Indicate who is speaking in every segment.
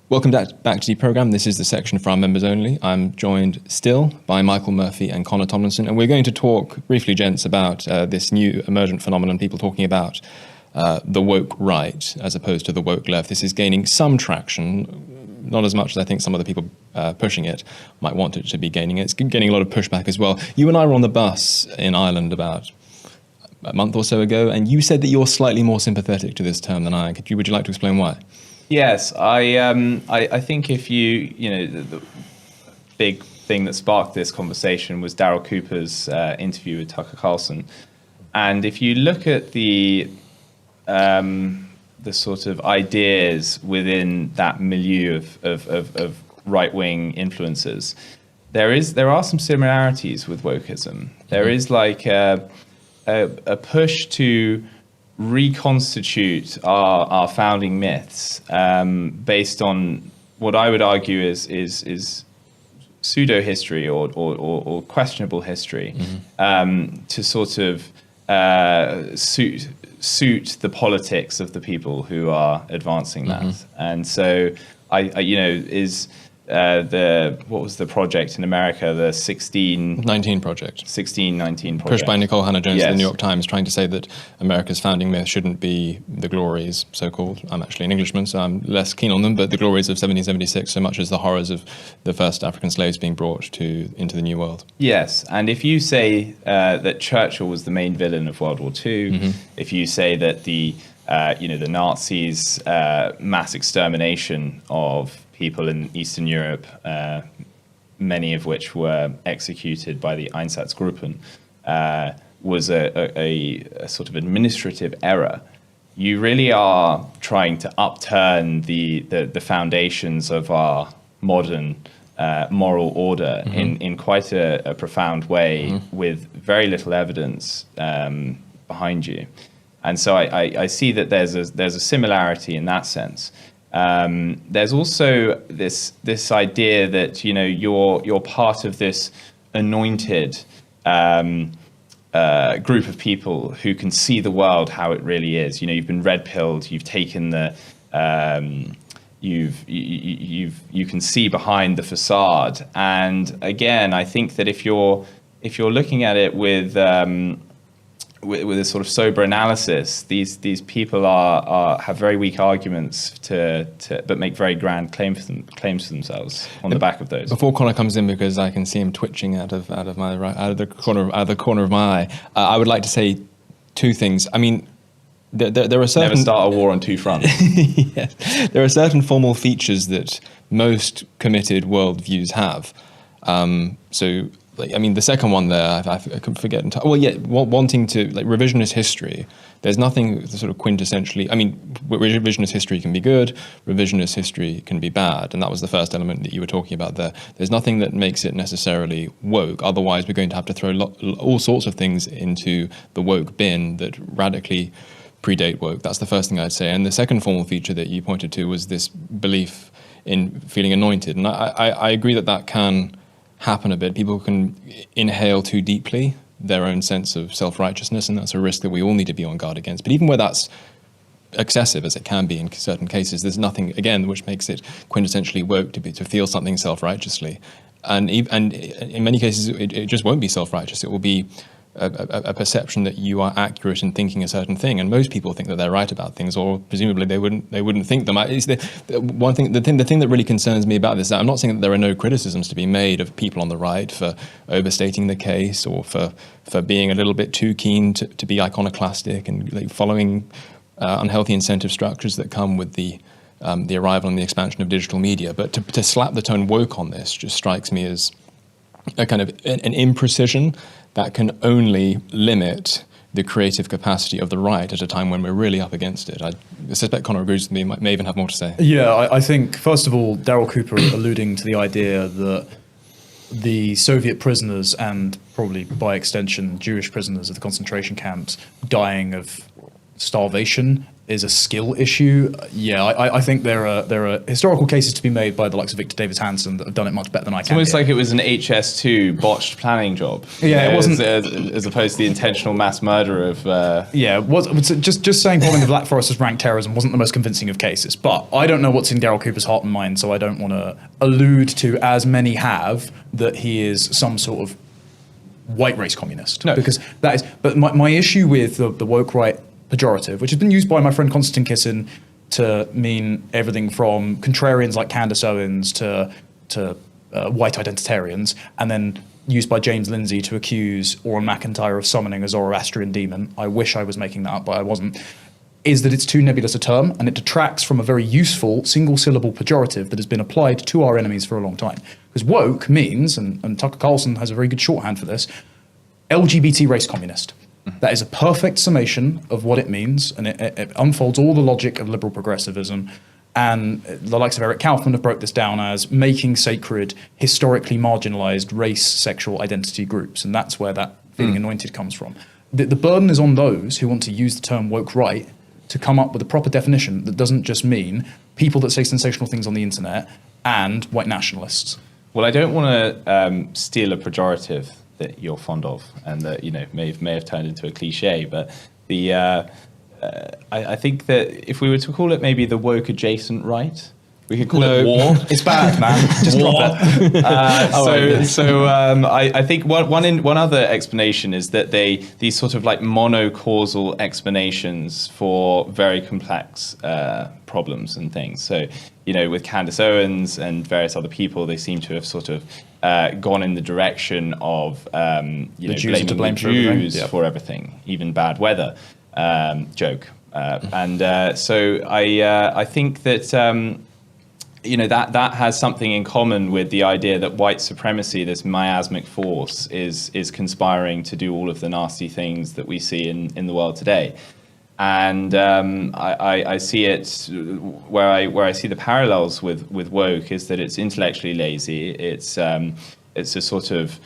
Speaker 1: Welcome back to the programme. This is the section for our members only. I'm joined still by Michael Murphy and Connor Tomlinson, and we're going to talk briefly, gents, about this new emergent phenomenon, people talking about the woke right as opposed to the woke left. This is gaining some traction, not as much as I think some of the people pushing it might want it to be gaining. It's getting a lot of pushback as well. You and I were on the bus in Ireland about a month or so ago, and you said that you're slightly more sympathetic to this term than I am. Would you like to explain why?
Speaker 2: Yes, I think if the big thing that sparked this conversation was Daryl Cooper's interview with Tucker Carlson, and if you look at the sort of ideas within that milieu of right-wing influences, there are some similarities with wokeism. There is like a push to reconstitute our founding myths based on what I would argue is pseudo history or questionable history, to sort of suit the politics of the people who are advancing that. And so what was the project in America? The 1619
Speaker 1: project.
Speaker 2: 1619 project.
Speaker 1: Pushed by Nicole Hannah-Jones
Speaker 2: Yes.
Speaker 1: in the New York Times, trying to say that America's founding myth shouldn't be the glories, so-called. I'm actually an Englishman, so I'm less keen on them, but the glories of 1776 so much as the horrors of the first African slaves being brought into the New World.
Speaker 2: Yes, and if you say that Churchill was the main villain of World War II, if you say that the Nazis' mass extermination of people in Eastern Europe, many of which were executed by the Einsatzgruppen, was a sort of administrative error, you really are trying to upturn the foundations of our modern moral order in quite a profound way, with very little evidence behind you. And so I see that there's a similarity in that sense. There's also this idea that you're part of this anointed group of people who can see the world how it really is. You've been red pilled. You've taken the you can see behind the facade. And again, I think that if you're looking at it with a sort of sober analysis, these people have very weak arguments but make very grand claims for themselves on the back of those.
Speaker 1: Before Connor comes in, because I can see him twitching out of the corner of my eye, I would like to say two things. I mean, there are certain...
Speaker 2: Never start a war on two fronts.
Speaker 1: Yes. There are certain formal features that most committed worldviews have. The second one there, I couldn't forget. Wanting to, revisionist history. There's nothing sort of quintessentially, revisionist history can be good, revisionist history can be bad, and that was the first element that you were talking about there. There's nothing that makes it necessarily woke, otherwise we're going to have to throw all sorts of things into the woke bin that radically predate woke. That's the first thing I'd say. And the second formal feature that you pointed to was this belief in feeling anointed, and I agree that can happen a bit. People can inhale too deeply their own sense of self-righteousness, and that's a risk that we all need to be on guard against. But even where that's excessive, as it can be in certain cases, there's nothing, again, which makes it quintessentially woke to feel something self-righteously. And in many cases, it just won't be self-righteous. It will be a perception that you are accurate in thinking a certain thing, and most people think that they're right about things, or presumably they wouldn't think them. It's the thing that really concerns me about this. I'm not saying that there are no criticisms to be made of people on the right for overstating the case, or for being a little bit too keen to be iconoclastic and following unhealthy incentive structures that come with the arrival and the expansion of digital media. But to slap the tone woke on this just strikes me as a kind of an imprecision that can only limit the creative capacity of the right at a time when we're really up against it. I suspect Connor agrees with me, may even have more to say.
Speaker 3: Yeah, I think, first of all, Daryl Cooper alluding to the idea that the Soviet prisoners, and probably by extension Jewish prisoners of the concentration camps, dying of starvation is a skill issue. Yeah, I think there are historical cases to be made by the likes of Victor Davis Hanson that have done it much better than I can.
Speaker 2: It's almost like it was an HS2 botched planning job.
Speaker 3: Yeah, it wasn't
Speaker 2: as opposed to the intentional mass murder of.
Speaker 3: Yeah, just saying bombing the Black Forest as ranked terrorism wasn't the most convincing of cases. But I don't know what's in Daryl Cooper's heart and mind, so I don't want to allude to, as many have, that he is some sort of white race communist.
Speaker 2: No,
Speaker 3: because that is. But my issue with the woke right pejorative, which has been used by my friend Konstantin Kissin to mean everything from contrarians like Candace Owens to white identitarians, and then used by James Lindsay to accuse Oren McIntyre of summoning a Zoroastrian demon. I wish I was making that up, but I wasn't. Is that it's too nebulous a term, and it detracts from a very useful single-syllable pejorative that has been applied to our enemies for a long time. Because woke means, and Tucker Carlson has a very good shorthand for this, LGBT race communist. That is a perfect summation of what it means, and it unfolds all the logic of liberal progressivism. And the likes of Eric Kaufman have broke this down as making sacred historically marginalized race, sexual identity groups. And that's where that feeling anointed comes from. The burden is on those who want to use the term woke right to come up with a proper definition that doesn't just mean people that say sensational things on the internet and white nationalists.
Speaker 2: Well, I don't want to steal a pejorative that you're fond of, and that may have turned into a cliche. But I think that if we were to call it maybe the woke adjacent right, we could call it war.
Speaker 3: It's bad, man. Just drop it.
Speaker 2: I think one other explanation is that these sort of like monocausal explanations for very complex problems and things. So with Candace Owens and various other people, they seem to have sort of gone in the direction of blaming the Jews for everything, even bad weather. Joke. So I think that that has something in common with the idea that white supremacy, this miasmic force, is conspiring to do all of the nasty things that we see in the world today. And I see it where I see the parallels with woke is that it's intellectually lazy. It's a sort of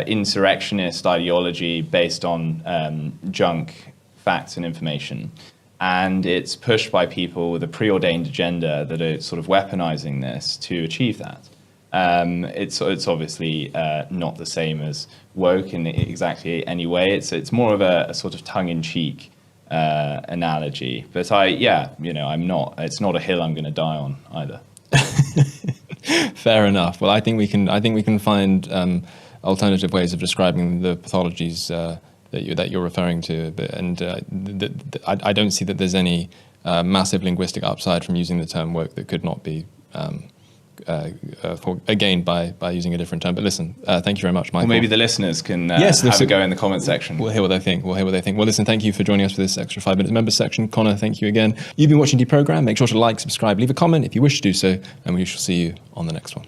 Speaker 2: insurrectionist ideology based on junk facts and information. And it's pushed by people with a preordained agenda that are sort of weaponizing this to achieve that. It's obviously not the same as woke in exactly any way. It's more of a sort of tongue-in-cheek analogy. But I'm not. It's not a hill I'm going to die on either.
Speaker 1: Fair enough. Well, I think we can find alternative ways of describing the pathologies that you're referring to, and I don't see that there's any massive linguistic upside from using the term woke that could not be gained by using a different term. But listen, thank you very much, Michael.
Speaker 2: Well, maybe the listeners can have a go in the comment section.
Speaker 1: We'll hear what they think. Well, listen, thank you for joining us for this extra 5 minutes members section. Connor, thank you again. You've been watching Deprogram. Make sure to like, subscribe, leave a comment if you wish to do so, and we shall see you on the next one.